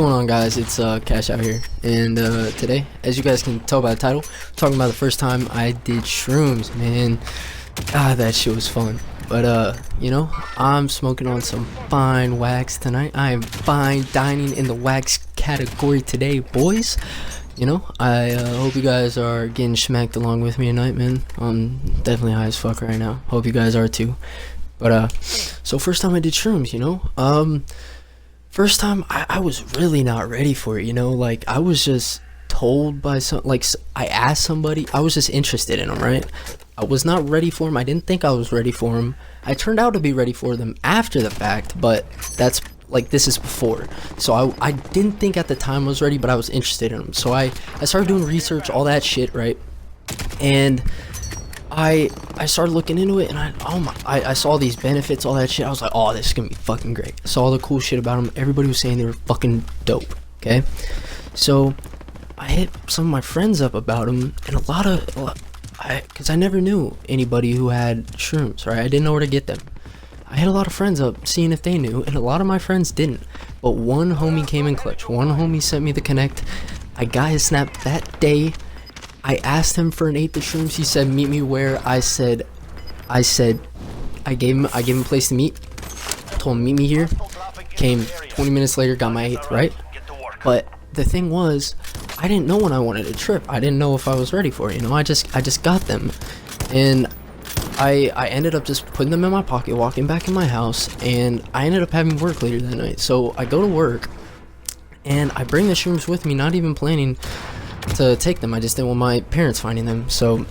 going on, guys? It's Cash out here, and today, as you guys can tell by the title, I'm talking about the first time I did shrooms. Man, God, that shit was fun. But you know, I'm smoking on some fine wax tonight. I am fine dining in the wax category today, boys. You know, I hope you guys are getting smacked along with me tonight, man. I'm definitely high as fuck right now. Hope you guys are too. But so first time I did shrooms, you know, first time I was really not ready for it, you know, like I was just told by I asked somebody, I was just interested in them, right? I was not ready for them. I didn't think I was ready for them. I turned out to be ready for them after the fact, but that's like, this is before. So I didn't think at the time I was ready, but I was interested in them. So I started doing research, all that shit, right? And I started looking into it, and I saw these benefits, all that shit. I was like, oh, this is gonna be fucking great. I saw all the cool shit about them. Everybody was saying they were fucking dope. Okay, so I hit some of my friends up about them, and because I never knew anybody who had shrooms, right? I didn't know where to get them. I hit a lot of friends up seeing if they knew, and a lot of my friends didn't. But one homie came in clutch. One homie sent me the connect. I got his snap that day. I asked him for an eighth of shrooms. He said, meet me where. I gave him a place to meet. Told him, meet me here. Came 20 minutes later, got my eighth, right? But the thing was, I didn't know when I wanted to trip. I didn't know if I was ready for it, you know? I just got them. And I ended up just putting them in my pocket, walking back in my house, and I ended up having work later that night. So I go to work, and I bring the shrooms with me, not even planning to take them. I just didn't want my parents finding them. So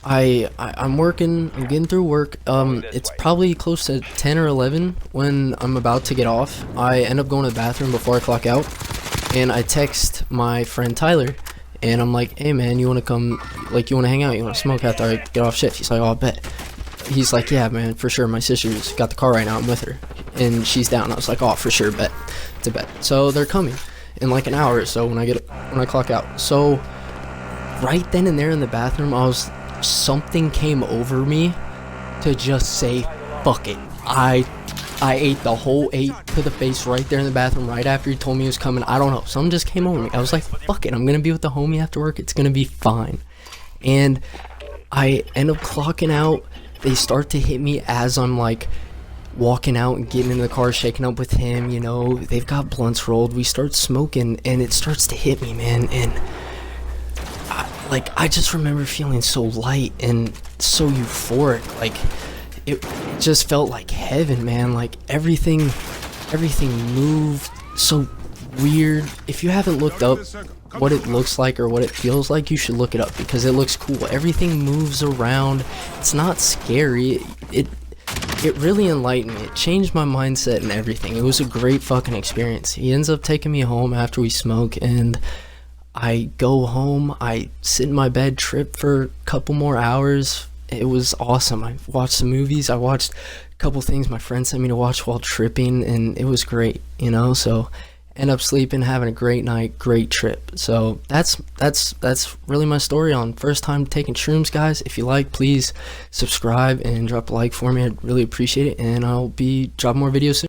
I'm working, I'm getting through work. It's probably close to 10 or 11 when I'm about to get off. I end up going to the bathroom before I clock out, and I text my friend Tyler, and I'm like, hey man, you want to come, like, you want to hang out, you want to smoke after I get off shift? He's like, oh, I bet. He's like, yeah man, for sure, my sister's got the car right now, I'm with her, and she's down. I was like, oh, for sure, bet. It's a bet. So they're coming in like an hour or so when I clock out. So right then and there in the bathroom, something came over me to just say, fuck it. I ate the whole 8 to the face right there in the bathroom right after he told me he was coming. I don't know, something just came over me. I was like, fuck it, I'm gonna be with the homie after work, it's gonna be fine. And I end up clocking out. They start to hit me as I'm like walking out and getting in the car, shaking up with him, you know. They've got blunts rolled, we start smoking, and it starts to hit me, man. And I just remember feeling so light and so euphoric. Like it just felt like heaven, man. Like everything moved so weird. If you haven't looked up what it looks like or what it feels like, you should look it up because it looks cool. Everything moves around. It's not scary. It really enlightened me. It changed my mindset and everything. It was a great fucking experience. He ends up taking me home after we smoke, and I go home, I sit in my bed, trip for a couple more hours. It was awesome. I watched some movies, I watched a couple things my friend sent me to watch while tripping, and it was great, you know. So end up sleeping, having a great night, great trip. So that's really my story on first time taking shrooms, guys. If you like, please subscribe and drop a like for me. I'd really appreciate it, and I'll be dropping more videos soon.